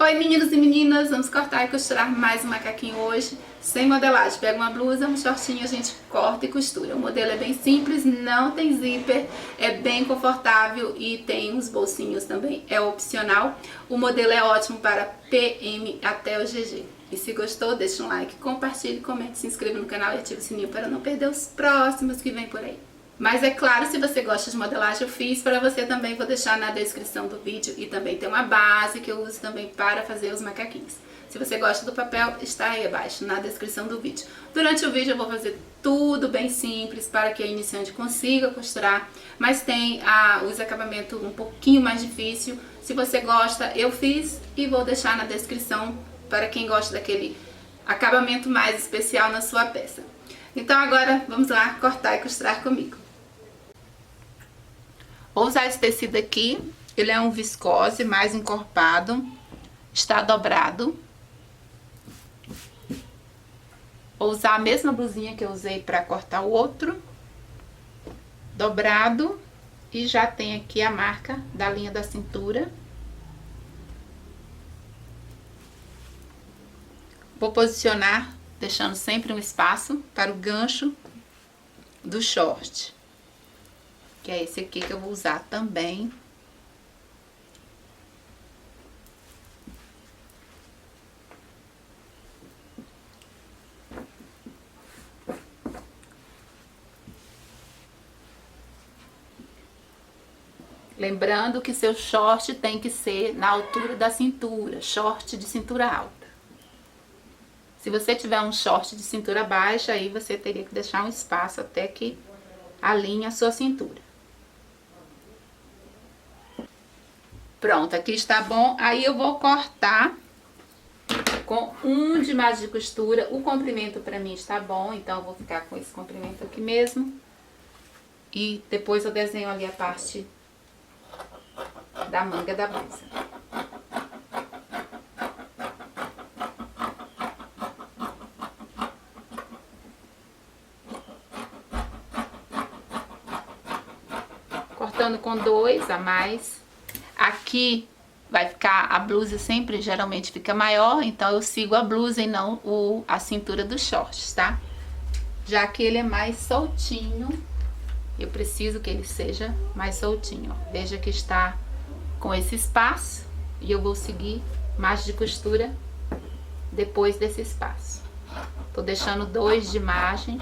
Oi meninos e meninas, vamos cortar e costurar mais um macaquinho hoje, sem modelagem. Pega uma blusa, um shortinho, a gente corta e costura. O modelo é bem simples, não tem zíper, é bem confortável e tem uns bolsinhos também, é opcional. O modelo é ótimo para PM até o GG. E se gostou, deixa um like, compartilhe, comente, se inscreva no canal e ative o sininho para não perder os próximos que vem por aí. Mas é claro, se você gosta de modelagem, eu fiz para você também, vou deixar na descrição do vídeo. E também tem uma base que eu uso também para fazer os macaquinhos. Se você gosta do papel, está aí abaixo, na descrição do vídeo. Durante o vídeo eu vou fazer tudo bem simples para que a iniciante consiga costurar. Mas tem os acabamentos um pouquinho mais difícil. Se você gosta, eu fiz e vou deixar na descrição para quem gosta daquele acabamento mais especial na sua peça. Então agora vamos lá cortar e costurar comigo. Vou usar esse tecido aqui, ele é um viscose mais encorpado, está dobrado. Vou usar a mesma blusinha que eu usei para cortar o outro, dobrado, e já tem aqui a marca da linha da cintura. Vou posicionar, deixando sempre um espaço para o gancho do short. Que é esse aqui que eu vou usar também. Lembrando que seu short tem que ser na altura da cintura, short de cintura alta. Se você tiver um short de cintura baixa, aí você teria que deixar um espaço até que alinhe a sua cintura. Pronto, aqui está bom. Aí eu vou cortar com 1 de margem de costura. O comprimento para mim está bom, então eu vou ficar com esse comprimento aqui mesmo. E depois eu desenho ali a parte da manga da blusa. Cortando com 2 a mais. Aqui vai ficar, a blusa sempre, geralmente fica maior, então eu sigo a blusa e não a cintura dos shorts, tá? Já que ele é mais soltinho, eu preciso que ele seja mais soltinho, ó. Veja que está com esse espaço e eu vou seguir margem de costura depois desse espaço. Tô deixando 2 de margem.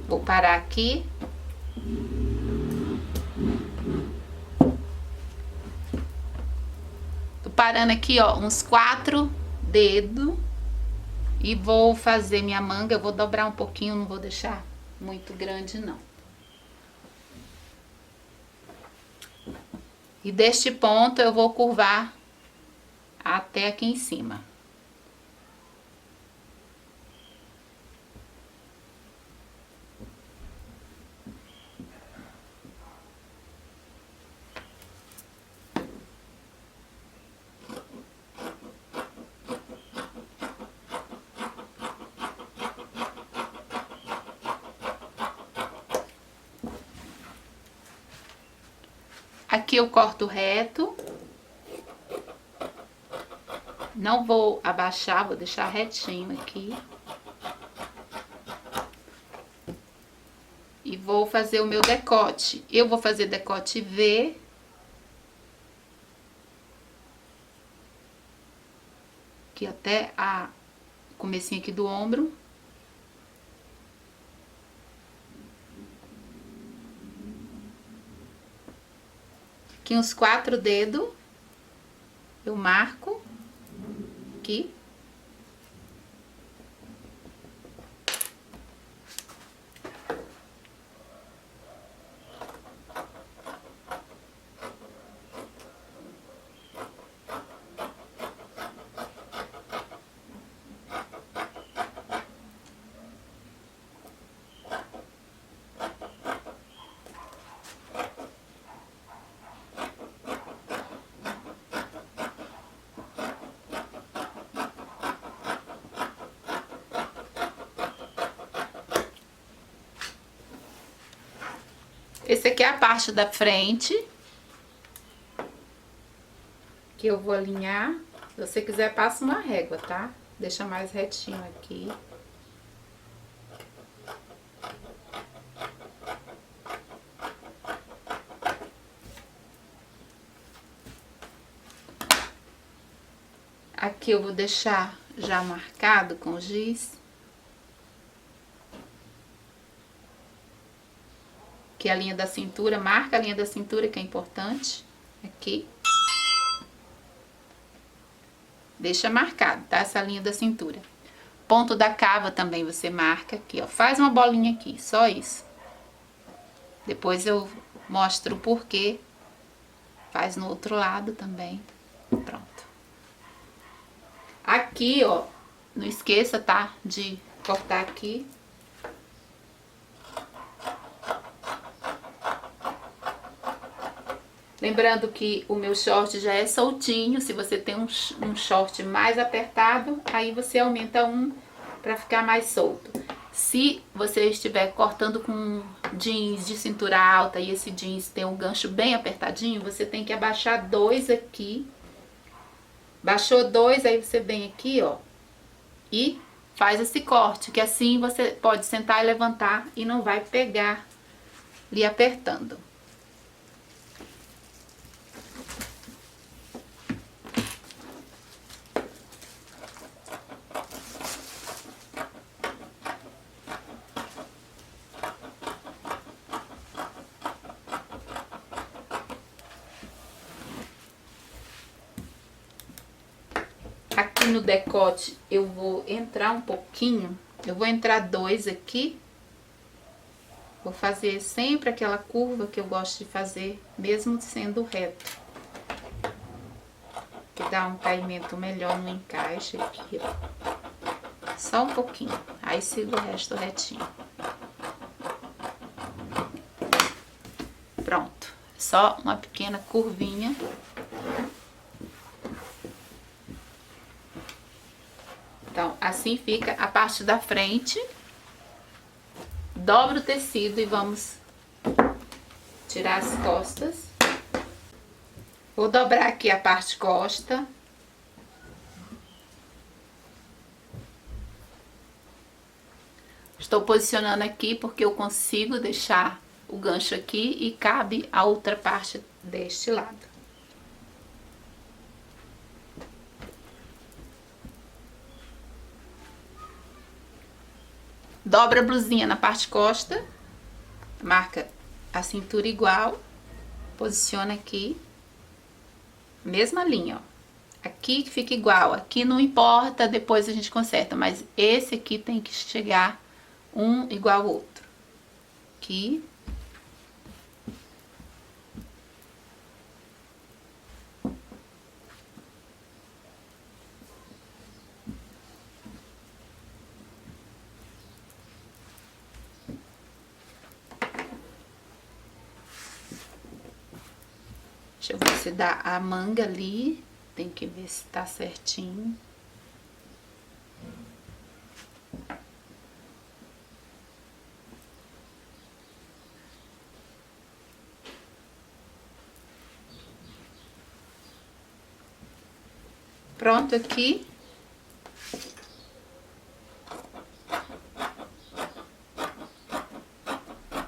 Vou parar aqui. Tô parando aqui, ó, uns 4 dedos. E vou fazer minha manga. Eu vou dobrar um pouquinho, não vou deixar muito grande, não. E deste ponto eu vou curvar até aqui em cima. Aqui eu corto reto. Não vou abaixar, vou deixar retinho aqui. E vou fazer o meu decote. Eu vou fazer decote V. Aqui até o comecinho aqui do ombro. Aqui uns 4 dedos, eu marco aqui. Esse aqui é a parte da frente. Aqui eu vou alinhar. Se você quiser, passa uma régua, tá? Deixa mais retinho aqui. Aqui eu vou deixar já marcado com giz. Aqui a linha da cintura, marca a linha da cintura que é importante. Aqui. Deixa marcado, tá? Essa linha da cintura. Ponto da cava também você marca aqui, ó. Faz uma bolinha aqui, só isso. Depois eu mostro o porquê. Faz no outro lado também. Pronto. Aqui, ó, não esqueça, tá? De cortar aqui. Lembrando que o meu short já é soltinho. Se você tem um short mais apertado, aí você aumenta um para ficar mais solto. Se você estiver cortando com jeans de cintura alta e esse jeans tem um gancho bem apertadinho, você tem que abaixar 2 aqui. Baixou 2, aí você vem aqui, ó, e faz esse corte, que assim você pode sentar e levantar e não vai pegar lhe apertando. Aqui no decote eu vou entrar um pouquinho, eu vou entrar 2 aqui. Vou fazer sempre aquela curva que eu gosto de fazer, mesmo sendo reto. Que dá um caimento melhor no encaixe aqui, ó. Só um pouquinho, aí sigo o resto retinho. Pronto, só uma pequena curvinha. Então, assim fica a parte da frente. Dobra o tecido e vamos tirar as costas. Vou dobrar aqui a parte costa. Estou posicionando aqui porque eu consigo deixar o gancho aqui e cabe a outra parte deste lado. Dobra a blusinha na parte costa, marca a cintura igual, posiciona aqui, mesma linha, ó. Aqui que fica igual, aqui não importa, depois a gente conserta, mas esse aqui tem que chegar um igual ao outro. Aqui. Deixa eu ver se dá a manga ali. Tem que ver se tá certinho. Pronto aqui.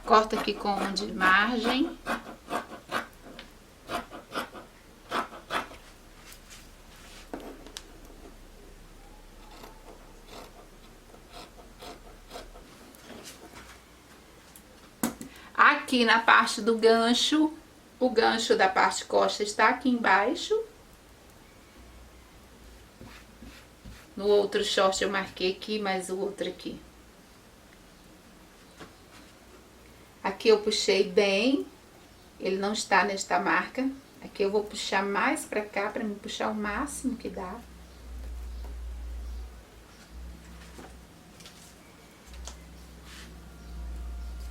Corta aqui com um de margem. Aqui na parte do gancho, o gancho da parte costa está aqui embaixo. No outro short eu marquei aqui, mas o outro aqui. Aqui eu puxei bem, ele não está nesta marca. Aqui eu vou puxar mais pra cá, pra me puxar o máximo que dá.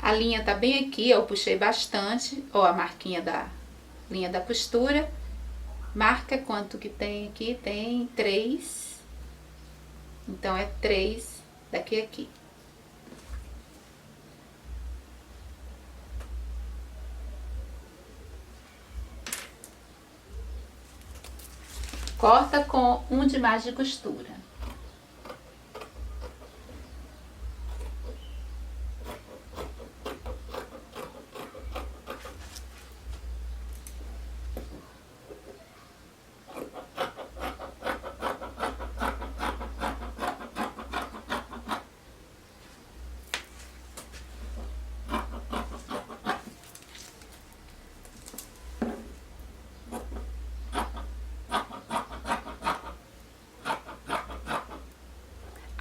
A linha tá bem aqui, ó, eu puxei bastante, ó, a marquinha da linha da costura. Marca quanto que tem aqui, tem 3. Então, é 3 daqui a aqui. Corta com um de mais de costura.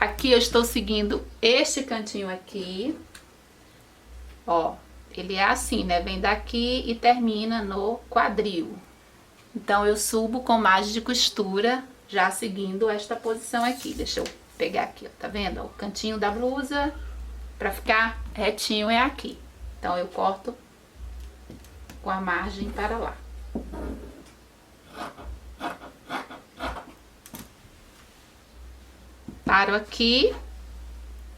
Aqui eu estou seguindo este cantinho aqui, ó, ele é assim, né, vem daqui e termina no quadril. Então eu subo com margem de costura, já seguindo esta posição aqui. Deixa eu pegar aqui, ó, tá vendo? O cantinho da blusa, pra ficar retinho, é aqui. Então eu corto com a margem para lá. Paro aqui,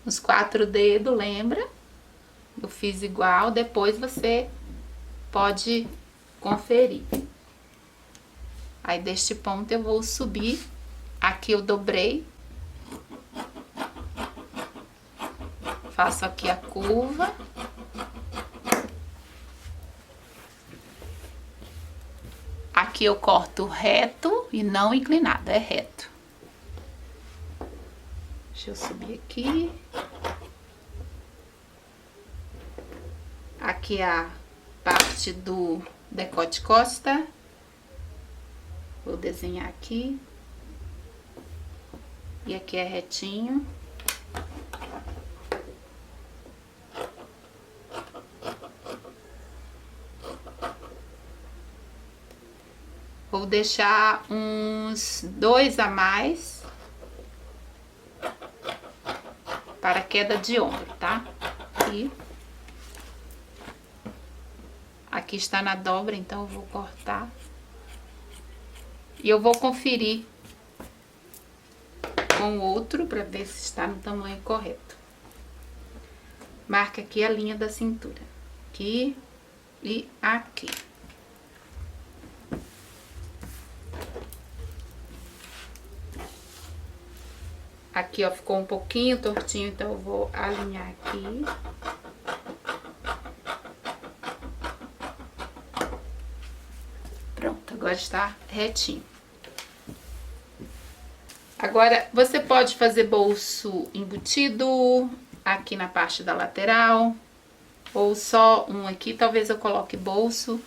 nos 4 dedos, lembra? Eu fiz igual, depois você pode conferir. Aí deste ponto eu vou subir, aqui eu dobrei. Faço aqui a curva. Aqui eu corto reto e não inclinado, é reto. Deixa eu subir aqui. Aqui a parte do decote costa. Vou desenhar aqui. E aqui é retinho. Vou deixar uns 2 a mais para queda de ombro, tá? E aqui está na dobra, então eu vou cortar. E eu vou conferir com o outro para ver se está no tamanho correto. Marca aqui a linha da cintura. Aqui e aqui. Aqui, ó, ficou um pouquinho tortinho, então eu vou alinhar aqui. Pronto, agora está retinho. Agora, você pode fazer bolso embutido aqui na parte da lateral, ou só um aqui, talvez eu coloque bolso.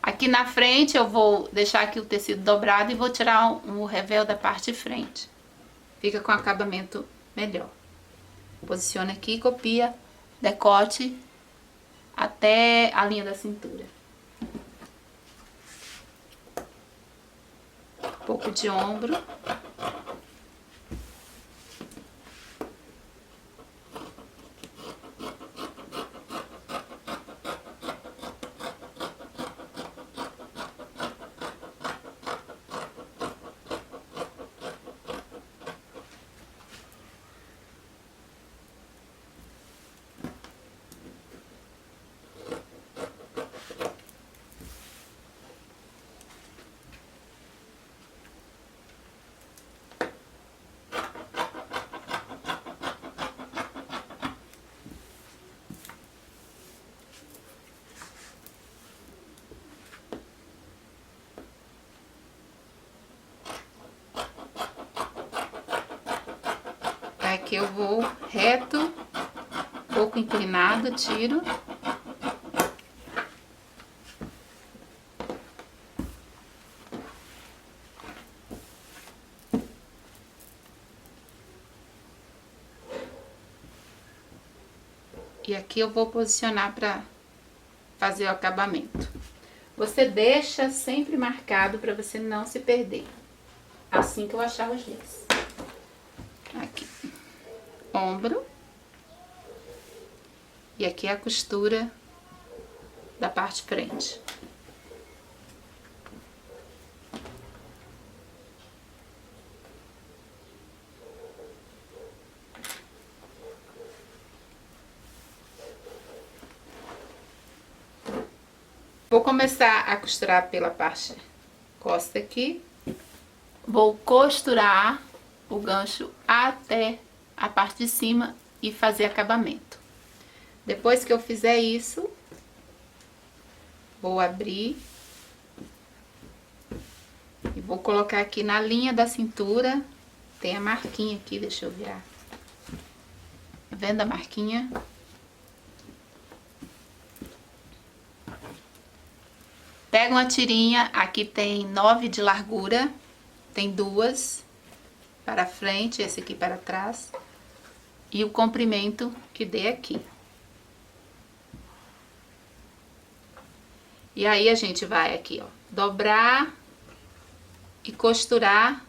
Aqui na frente eu vou deixar aqui o tecido dobrado e vou tirar o revel da parte de frente. Fica com acabamento melhor. Posiciona aqui, copia, decote até a linha da cintura. Um pouco de ombro. Aqui eu vou reto, um pouco inclinado, tiro. E aqui eu vou posicionar para fazer o acabamento. Você deixa sempre marcado para você não se perder. Assim que eu achar os dias. Aqui. Ombro. E aqui é a costura da parte frente. Vou começar a costurar pela parte costa aqui. Vou costurar o gancho até a parte de cima e fazer acabamento. Depois que eu fizer isso, vou abrir e vou colocar aqui na linha da cintura. Tem a marquinha aqui, deixa eu virar. Tá vendo a marquinha? Pega uma tirinha, aqui tem 9 de largura, tem 2 para frente, esse aqui para trás, e o comprimento que dê aqui. E aí a gente vai aqui, ó, dobrar e costurar.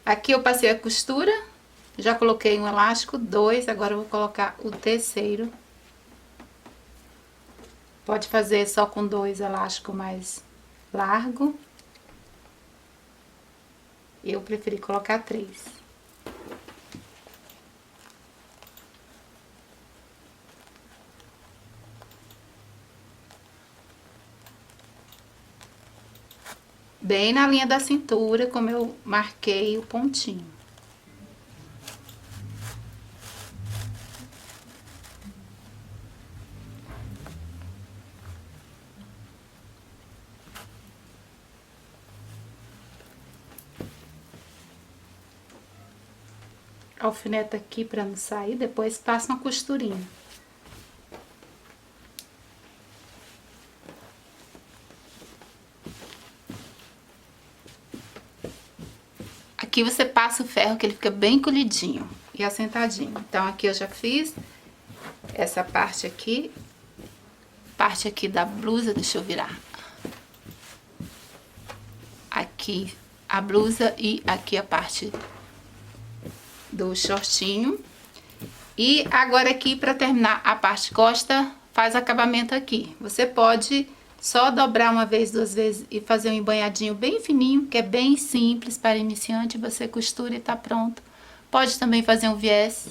Aqui eu passei a costura, já coloquei um elástico, 2, agora eu vou colocar o terceiro. Pode fazer só com 2 elásticos mais largo. Eu preferi colocar 3. Bem na linha da cintura, como eu marquei o pontinho. Alfineta aqui para não sair, depois passa uma costurinha. Aqui você passa o ferro que ele fica bem colhidinho e assentadinho. Então aqui eu já fiz essa parte aqui da blusa, deixa eu virar. Aqui a blusa e aqui a parte do shortinho. E agora aqui para terminar a parte costa, faz acabamento aqui. Você pode só dobrar uma vez, 2 vezes e fazer um embanhadinho bem fininho, que é bem simples para iniciante, você costura e tá pronto. Pode também fazer um viés,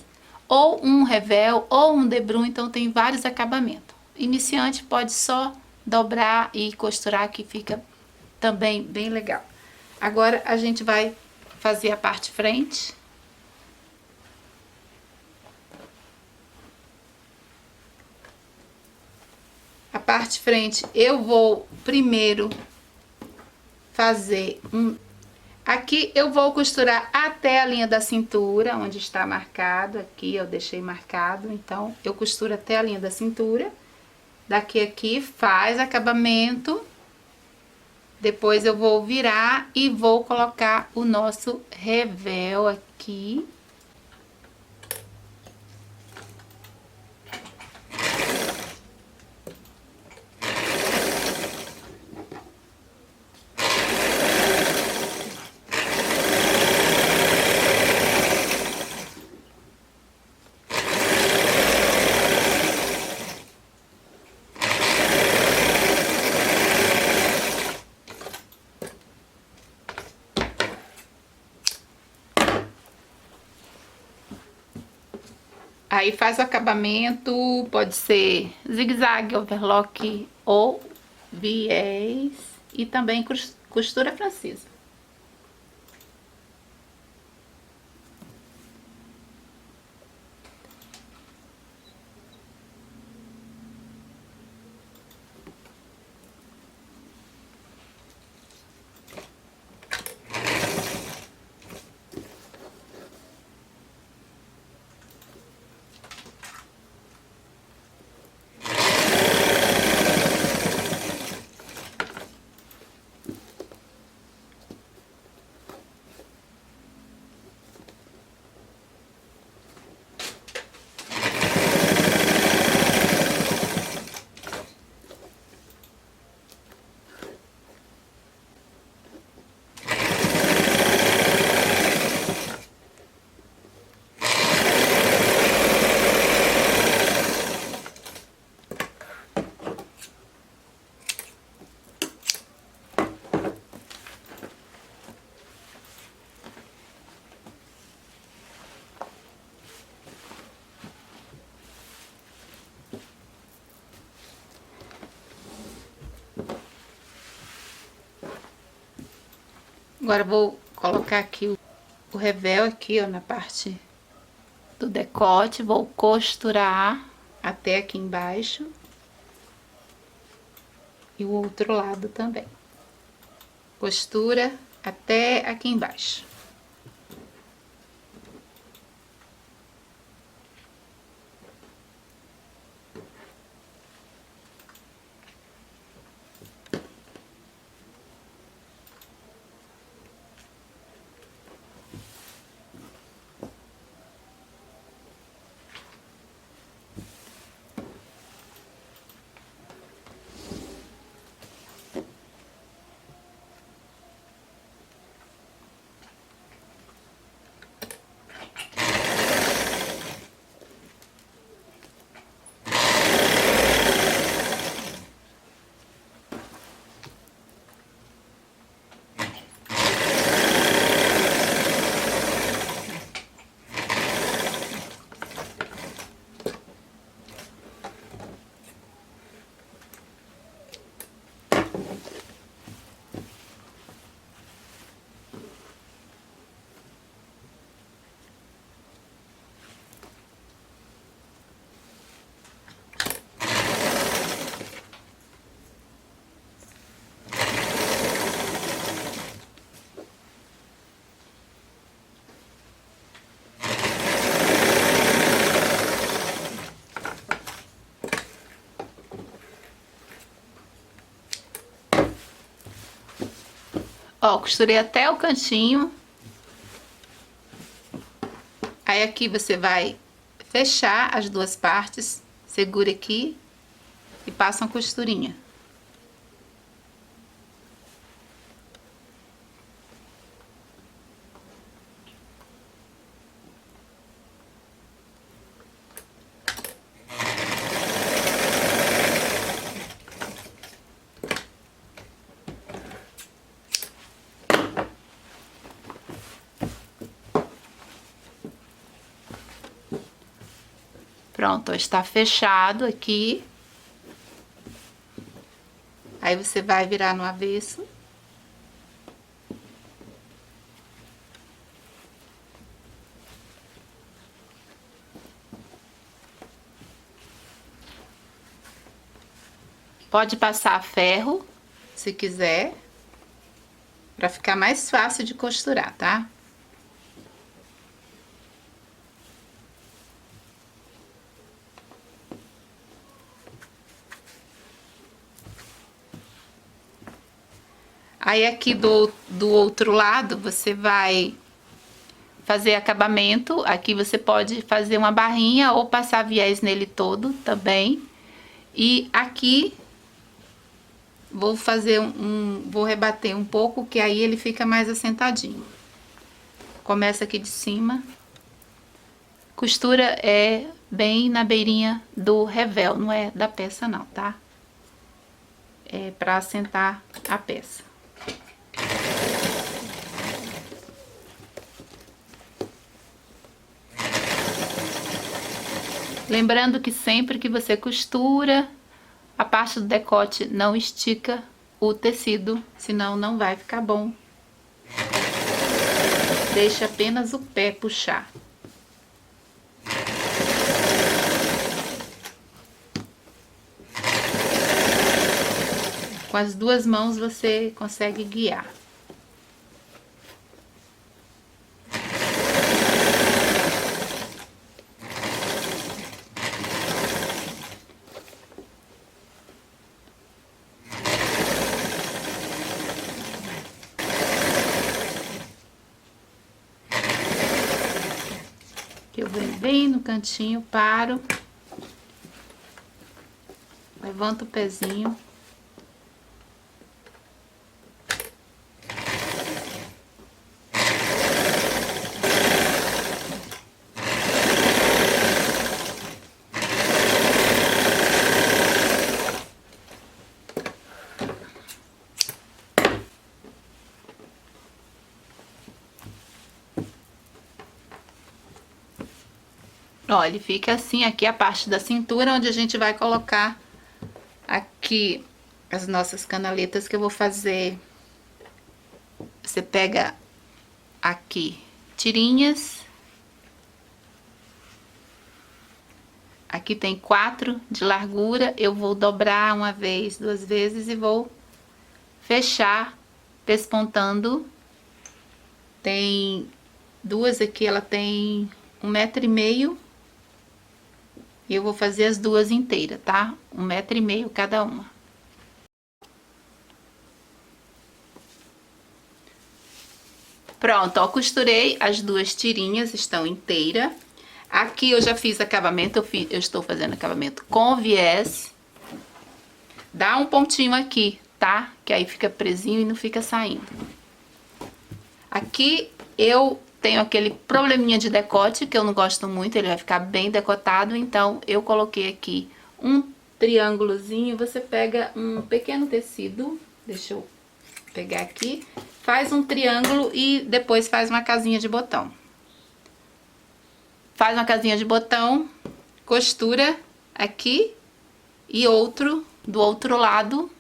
ou um revel, ou um debrum, então tem vários acabamentos. Iniciante pode só dobrar e costurar, que fica também bem legal. Agora a gente vai fazer a parte frente. A parte frente eu vou primeiro fazer aqui eu vou costurar até a linha da cintura, onde está marcado, aqui eu deixei marcado, então eu costuro até a linha da cintura. Daqui aqui faz acabamento, depois eu vou virar e vou colocar o nosso revel aqui. Aí faz o acabamento, pode ser zigue-zague, overlock ou viés e também costura francesa. Agora vou colocar aqui o revel aqui, ó, na parte do decote, vou costurar até aqui embaixo e o outro lado também. Costura até aqui embaixo. Ó, costurei até o cantinho. Aí aqui você vai fechar as duas partes, segura aqui e passa uma costurinha. Pronto, ó, está fechado aqui. Aí você vai virar no avesso. Pode passar ferro, se quiser, para ficar mais fácil de costurar, tá? Aí aqui do outro lado você vai fazer acabamento. Aqui você pode fazer uma barrinha ou passar viés nele todo também. E aqui vou fazer vou rebater um pouco, que aí ele fica mais assentadinho. Começa aqui de cima. Costura é bem na beirinha do revel, não é da peça não, tá? É pra assentar a peça. Lembrando que sempre que você costura, a parte do decote não estica o tecido, senão não vai ficar bom. Deixa apenas o pé puxar. Com as duas mãos você consegue guiar. Eu venho bem no cantinho, paro, levanto o pezinho. Ó, ele fica assim, aqui a parte da cintura, onde a gente vai colocar aqui as nossas canaletas que eu vou fazer. Você pega aqui tirinhas. Aqui tem 4 de largura, eu vou dobrar uma vez, 2 vezes e vou fechar pespontando. Tem 2 aqui, ela tem 1,5 m. E eu vou fazer as 2 inteiras, tá? 1,5 m cada uma. Pronto, ó, costurei as 2 tirinhas, estão inteiras. Aqui eu já fiz acabamento, eu estou fazendo acabamento com viés. Dá um pontinho aqui, tá? Que aí fica presinho e não fica saindo. Aqui eu tenho aquele probleminha de decote, que eu não gosto muito, ele vai ficar bem decotado, então eu coloquei aqui um triângulozinho. Você pega um pequeno tecido, deixa eu pegar aqui, faz um triângulo e depois faz uma casinha de botão. Faz uma casinha de botão, costura aqui e outro do outro lado.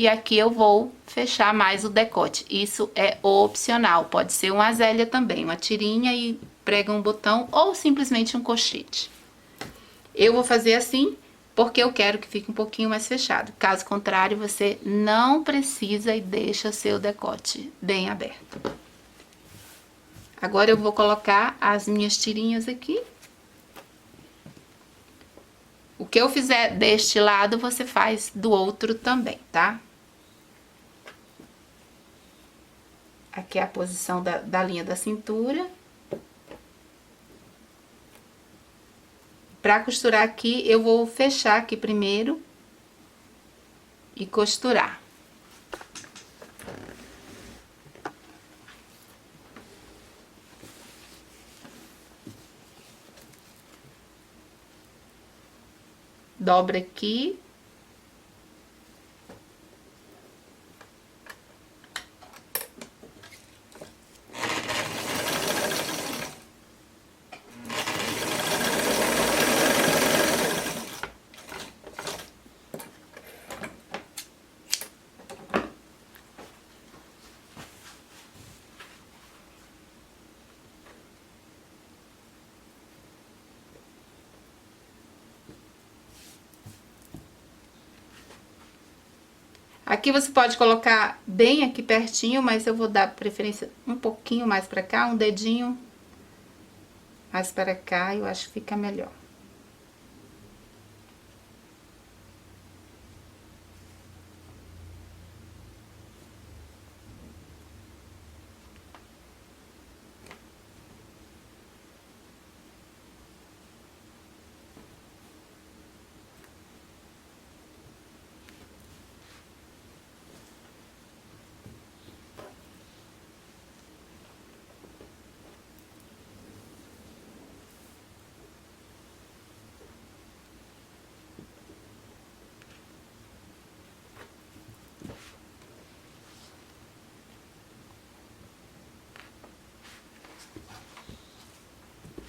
E aqui eu vou fechar mais o decote. Isso é opcional, pode ser uma azélia também, uma tirinha e prega um botão ou simplesmente um colchete. Eu vou fazer assim porque eu quero que fique um pouquinho mais fechado. Caso contrário, você não precisa e deixa seu decote bem aberto. Agora eu vou colocar as minhas tirinhas aqui. O que eu fizer deste lado, você faz do outro também, tá? Aqui é a posição da linha da cintura. Pra costurar aqui, eu vou fechar aqui primeiro e costurar. Dobra aqui. Aqui você pode colocar bem aqui pertinho, mas eu vou dar preferência um pouquinho mais pra cá, um dedinho mais para cá, eu acho que fica melhor.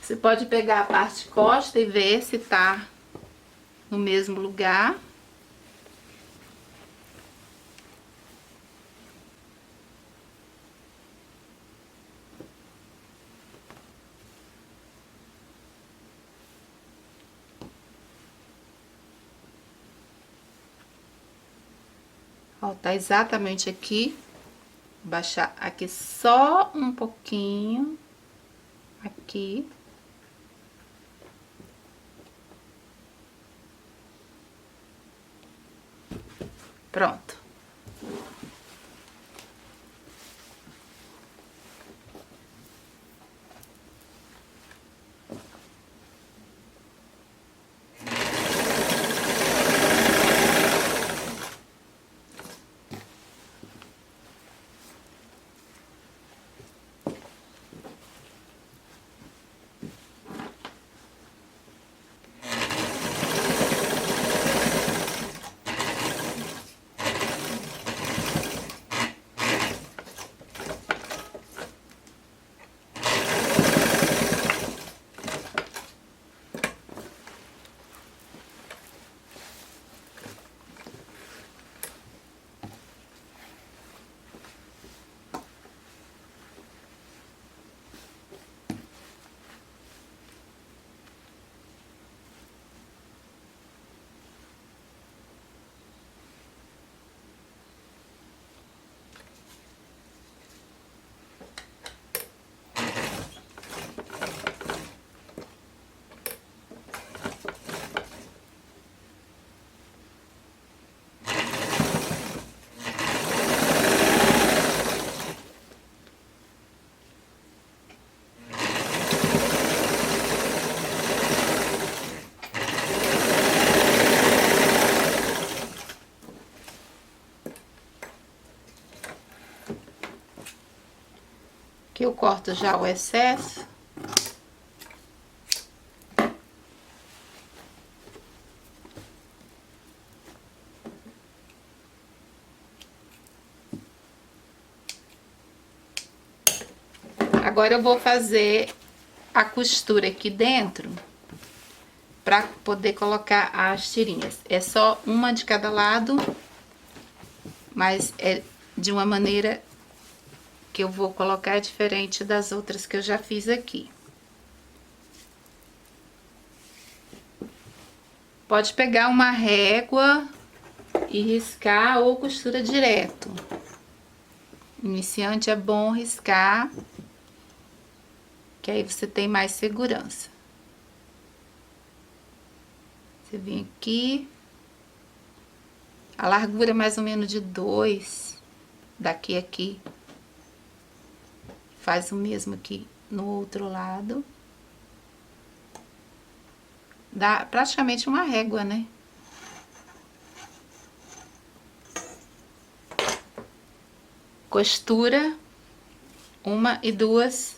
Você pode pegar a parte costa e ver se tá no mesmo lugar. Ó, tá exatamente aqui. Vou baixar aqui só um pouquinho. Aqui. Pronto. Aqui eu corto já o excesso. Agora eu vou fazer a costura aqui dentro para poder colocar as tirinhas. É só uma de cada lado, mas é de uma maneira que eu vou colocar diferente das outras que eu já fiz aqui. Pode pegar uma régua e riscar ou costura direto. Iniciante é bom riscar, que aí você tem mais segurança. Você vem aqui, a largura mais ou menos de 2, daqui a aqui. faz o mesmo aqui no outro lado. Dá praticamente uma régua, né? Costura 1 e 2.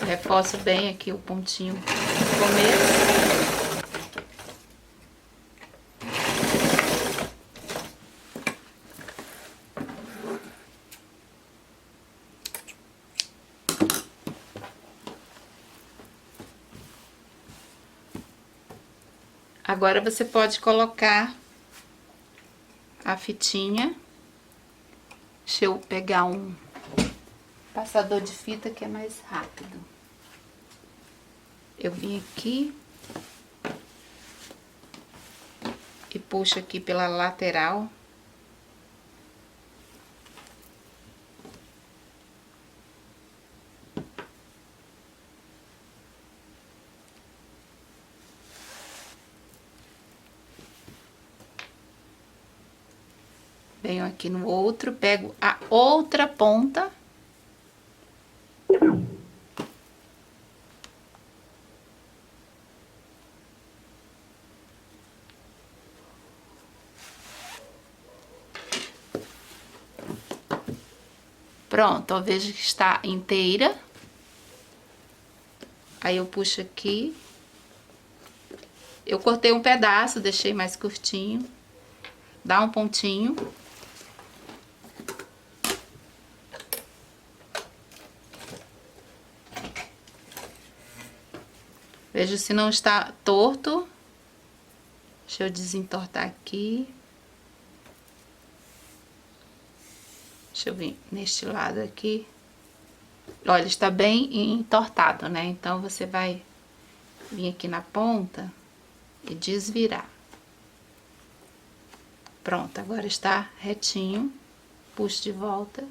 Reforço bem aqui o pontinho no começo. Agora você pode colocar a fitinha. Deixa eu pegar um passador de fita que é mais rápido. Eu vim aqui e puxo aqui pela lateral. Venho aqui no outro, pego a outra ponta. Pronto, ó, vejo que está inteira. Aí eu puxo aqui. Eu cortei um pedaço, deixei mais curtinho. Dá um pontinho. Vejo se não está torto. Deixa eu desentortar aqui. Deixa eu vir neste lado aqui. Olha, está bem entortado, né? Então, você vai vir aqui na ponta e desvirar. Pronto, agora está retinho. Puxo de volta.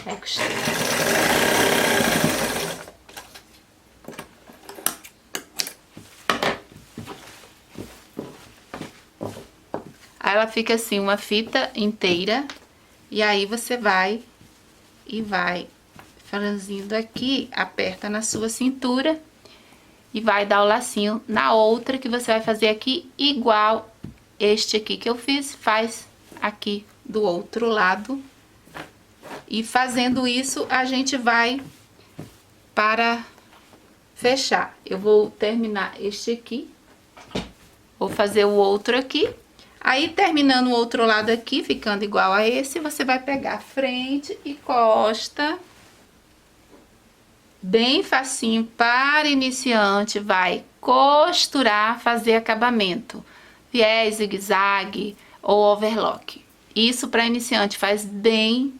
Aí, costura. Aí, ela fica assim, uma fita inteira. E aí, você vai franzindo aqui, aperta na sua cintura e vai dar o lacinho na outra que você vai fazer aqui igual este aqui que eu fiz, faz aqui do outro lado. E fazendo isso, a gente vai para fechar. Eu vou terminar este aqui, vou fazer o outro aqui. Aí, terminando o outro lado aqui, ficando igual a esse, você vai pegar frente e costa. Bem facinho para iniciante, vai costurar, fazer acabamento. Viés, zigue-zague ou overlock. Isso para iniciante faz bem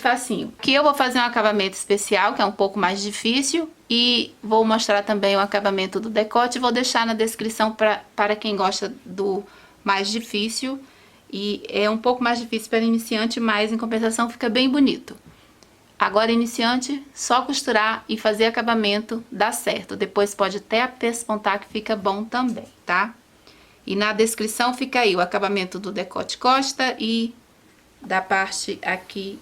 facinho. Aqui eu vou fazer um acabamento especial, que é um pouco mais difícil. E vou mostrar também o acabamento do decote. Vou deixar na descrição para quem gosta do mais difícil, e é um pouco mais difícil para iniciante, mas em compensação fica bem bonito. Agora, iniciante, só costurar e fazer acabamento dá certo. Depois pode até pespontar que fica bom também, tá? E na descrição fica aí o acabamento do decote costa e da parte aqui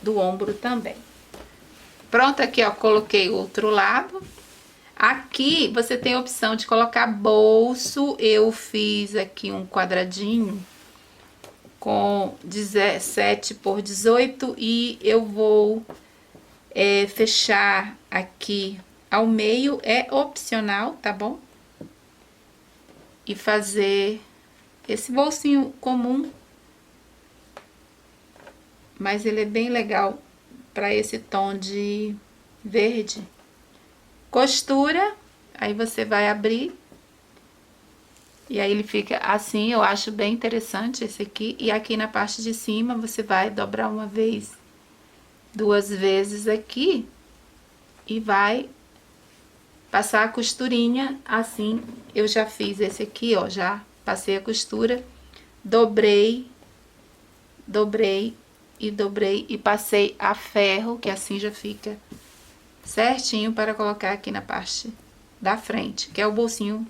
do ombro também. Pronto, aqui ó, coloquei o outro lado. Aqui você tem a opção de colocar bolso. Eu fiz aqui um quadradinho com 17 por 18 e eu vou fechar aqui ao meio, é opcional, tá bom? E fazer esse bolsinho comum, mas ele é bem legal para esse tom de verde. Costura, aí você vai abrir, e aí ele fica assim. Eu acho bem interessante esse aqui. E aqui na parte de cima você vai dobrar uma vez, 2 vezes aqui, e vai passar a costurinha assim. Eu já fiz esse aqui, ó, já passei a costura, dobrei e dobrei e passei a ferro, que assim já fica certinho para colocar aqui na parte da frente, que é o bolsinho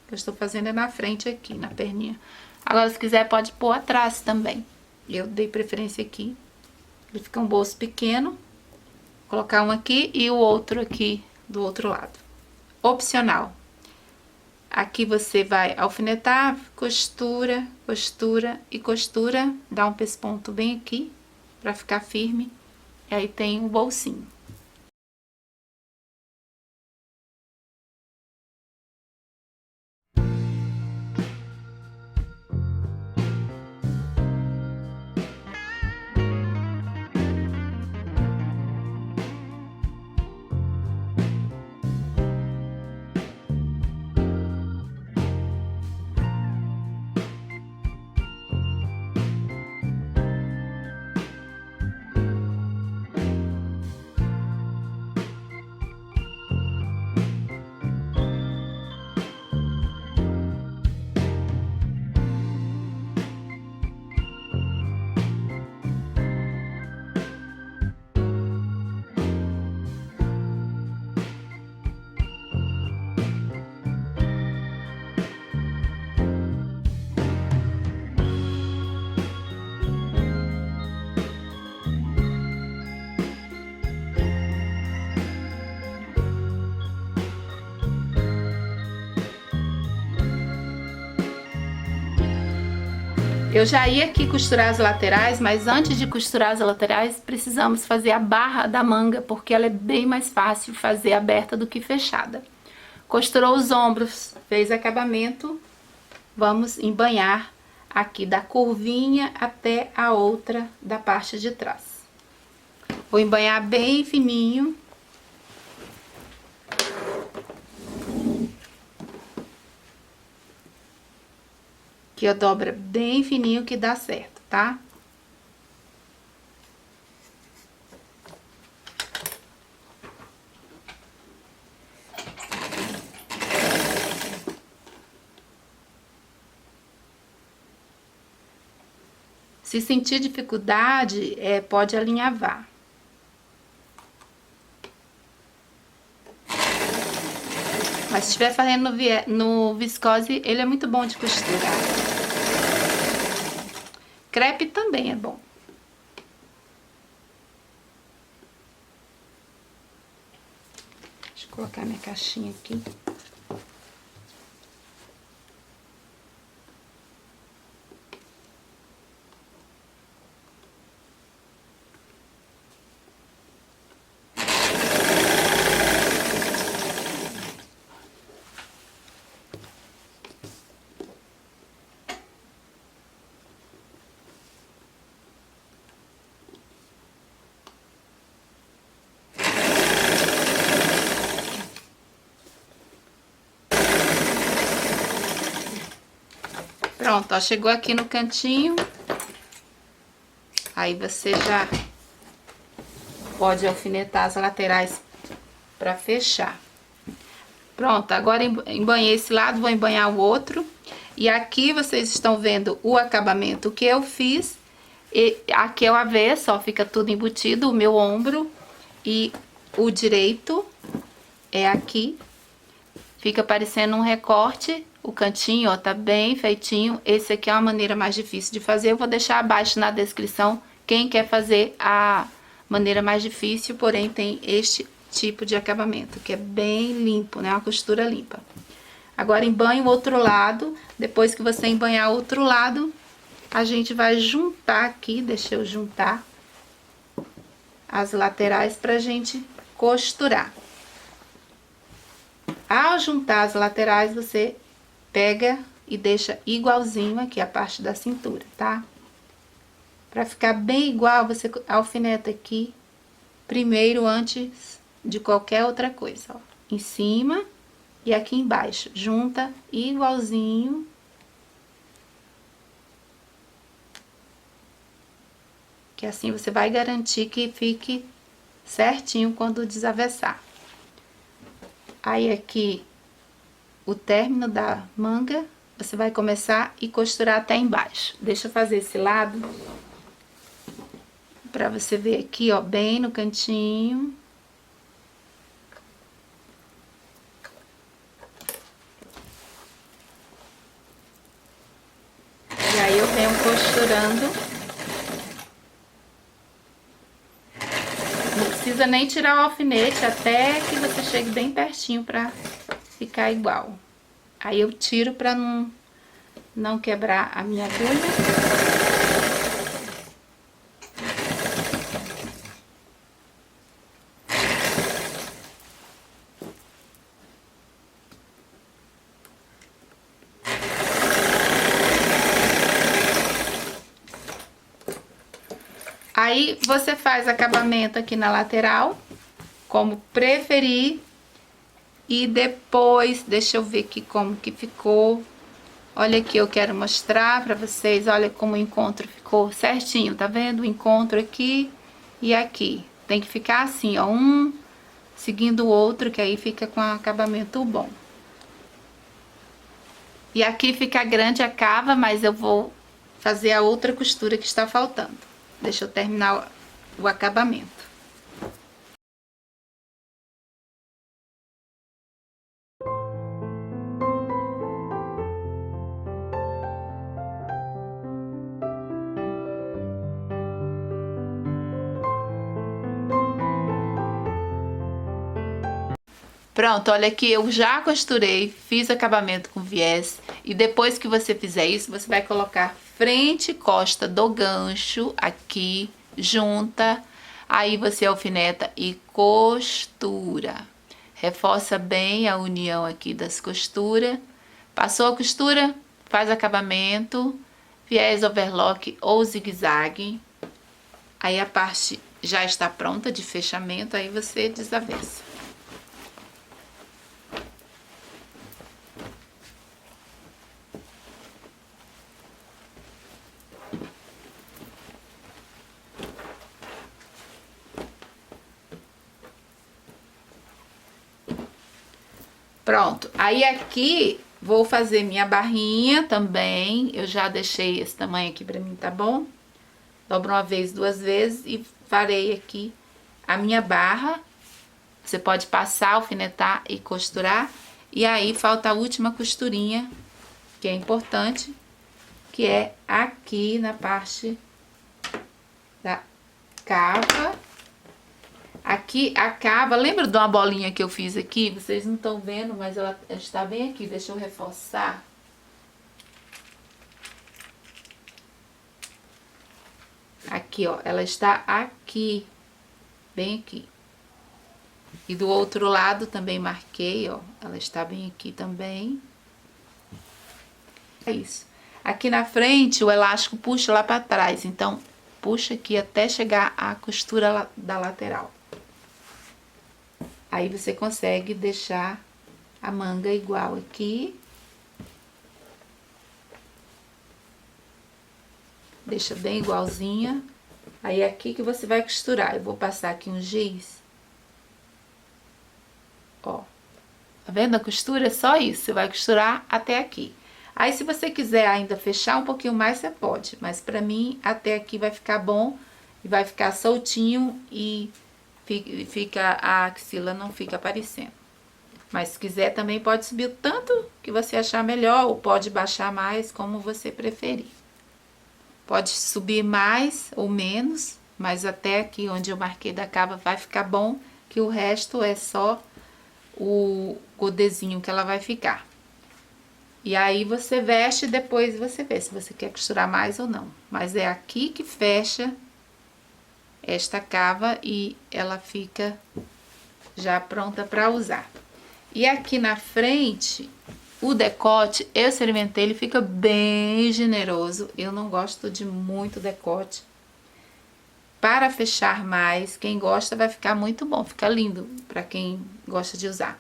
que eu estou fazendo é na frente aqui, na perninha. Agora, se quiser, pode pôr atrás também. Eu dei preferência aqui. Ele fica um bolso pequeno. Vou colocar um aqui e o outro aqui do outro lado. Opcional. Aqui você vai alfinetar, costura, costura e costura. Dá um pesponto bem aqui, pra ficar firme. E aí tem o bolsinho. Eu já ia aqui costurar as laterais, mas antes de costurar as laterais, precisamos fazer a barra da manga, porque ela é bem mais fácil fazer aberta do que fechada. Costurou os ombros, fez acabamento, vamos embanhar aqui da curvinha até a outra da parte de trás. Vou embanhar bem fininho. Que eu dobro bem fininho que dá certo, tá? Se sentir dificuldade, pode alinhavar. Mas se estiver fazendo no viscose, ele é muito bom de costurar. Crepe também é bom. Deixa eu colocar minha caixinha aqui. Pronto, ó, chegou aqui no cantinho. Aí você já pode alfinetar as laterais pra fechar. Pronto, agora embanhei esse lado, vou embanhar o outro. E aqui vocês estão vendo o acabamento que eu fiz. E aqui é o avesso, ó, fica tudo embutido, o meu ombro. E o direito é aqui. Fica parecendo um recorte. O cantinho, ó, tá bem feitinho. Esse aqui é uma maneira mais difícil de fazer. Eu vou deixar abaixo na descrição quem quer fazer a maneira mais difícil, porém tem este tipo de acabamento, que é bem limpo, né? Uma costura limpa. Agora embanha o outro lado. Depois que você embanhar o outro lado, a gente vai juntar aqui, deixa eu juntar as laterais pra gente costurar. Ao juntar as laterais, você pega e deixa igualzinho aqui a parte da cintura, tá? Pra ficar bem igual, você alfineta aqui primeiro antes de qualquer outra coisa, ó. Em cima e aqui embaixo. Junta igualzinho. Que assim você vai garantir que fique certinho quando desavessar. Aí aqui o término da manga, você vai começar e costurar até embaixo. Deixa eu fazer esse lado pra você ver aqui, ó, bem no cantinho. costurando. Não precisa nem tirar o alfinete até que você chegue bem pertinho pra ficar igual. Aí eu tiro pra não quebrar a minha agulha. Aí você faz acabamento aqui na lateral, como preferir. E depois, deixa eu ver aqui como que ficou. Olha aqui, eu quero mostrar pra vocês, olha como o encontro ficou certinho, tá vendo? O encontro aqui e aqui. Tem que ficar assim, ó, um seguindo o outro, que aí fica com acabamento bom. E aqui fica grande a cava, mas eu vou fazer a outra costura que está faltando. Deixa eu terminar o acabamento. Pronto, olha aqui, eu já costurei, fiz acabamento com viés. E depois que você fizer isso, você vai colocar frente e costa do gancho aqui, junta. Aí você alfineta e costura. Reforça bem a união aqui das costuras. Passou a costura, faz acabamento, viés overlock ou zigue-zague. Aí a parte já está pronta de fechamento, aí você desavessa. Pronto, aí aqui vou fazer minha barrinha também. Eu já deixei esse tamanho aqui pra mim, tá bom? Dobro uma vez, duas vezes e farei aqui a minha barra. Você pode passar, alfinetar e costurar. E aí falta a última costurinha, que é importante, que é aqui na parte da cava. Aqui a cava, lembra de uma bolinha que eu fiz aqui? Vocês não estão vendo, mas ela está bem aqui. Deixa eu reforçar. Aqui, ó, ela está aqui, bem aqui. E do outro lado também marquei, ó, ela está bem aqui também. É isso. Aqui na frente o elástico puxa lá para trás, então puxa aqui até chegar à costura da lateral. Aí você consegue deixar a manga igual aqui. Deixa bem igualzinha. Aí é aqui que você vai costurar. Eu vou passar aqui um giz. Ó. Tá vendo a costura? É só isso. Você vai costurar até aqui. Aí se você quiser ainda fechar um pouquinho mais, você pode. Mas pra mim, até aqui vai ficar bom. E vai ficar soltinho e fica a axila não fica aparecendo. Mas se quiser também pode subir o tanto que você achar melhor, ou pode baixar mais, como você preferir. Pode subir mais ou menos, mas até aqui onde eu marquei da cava vai ficar bom, que o resto é só o godezinho que ela vai ficar. E aí você veste e depois você vê se você quer costurar mais ou não. Mas é aqui que fecha esta cava e ela fica já pronta para usar. E aqui na frente, o decote, eu experimentei, ele fica bem generoso. Eu não gosto de muito decote. Para fechar mais, quem gosta vai ficar muito bom, fica lindo para quem gosta de usar.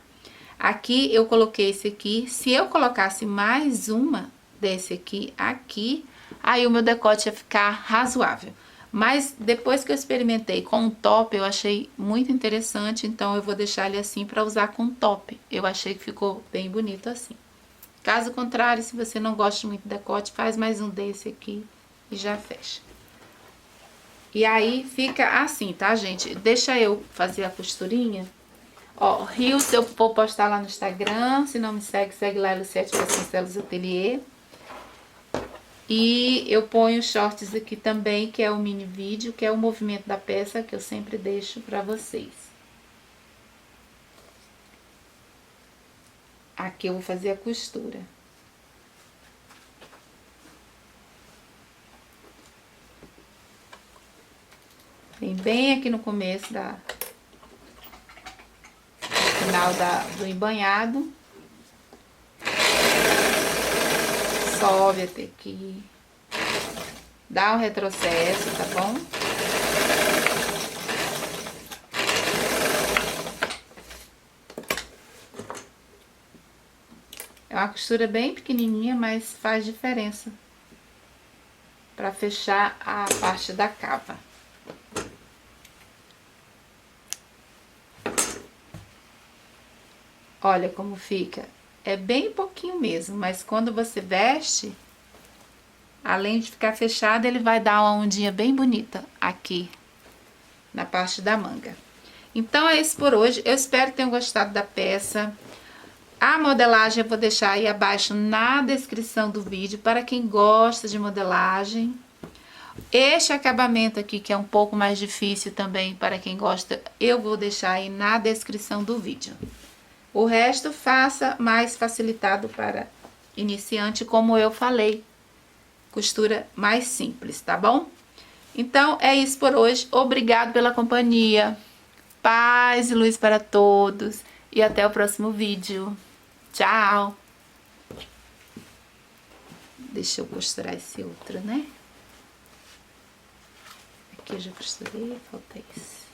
Aqui eu coloquei esse aqui, se eu colocasse mais uma desse aqui, aí o meu decote ia ficar razoável. Mas depois que eu experimentei com o top, eu achei muito interessante, então eu vou deixar ele assim para usar com top. Eu achei que ficou bem bonito assim. Caso contrário, se você não gosta muito de decote, faz mais um desse aqui e já fecha. E aí fica assim, tá, gente? Deixa eu fazer a costurinha. Ó, Rios eu vou postar lá no Instagram. Se não me segue, segue lá, Luciete Vasconcelos Atelier. E eu ponho shorts aqui também, que é o mini vídeo, que é o movimento da peça que eu sempre deixo pra vocês. Aqui eu vou fazer a costura. Vem bem aqui no começo final do embanhado. Sobe até aqui. Dá um retrocesso, tá bom? É uma costura bem pequenininha, mas faz diferença para fechar a parte da cava. Olha como fica. É bem pouquinho mesmo, mas quando você veste, além de ficar fechado, ele vai dar uma ondinha bem bonita aqui na parte da manga. Então é isso por hoje. Eu espero que tenham gostado da peça. A modelagem eu vou deixar aí abaixo na descrição do vídeo para quem gosta de modelagem. Este acabamento aqui, que é um pouco mais difícil também para quem gosta, eu vou deixar aí na descrição do vídeo. O resto faça mais facilitado para iniciante, como eu falei. Costura mais simples, tá bom? Então é isso por hoje. Obrigado pela companhia. Paz e luz para todos. E até o próximo vídeo. Tchau! Deixa eu costurar esse outro, né? Aqui eu já costurei, falta esse.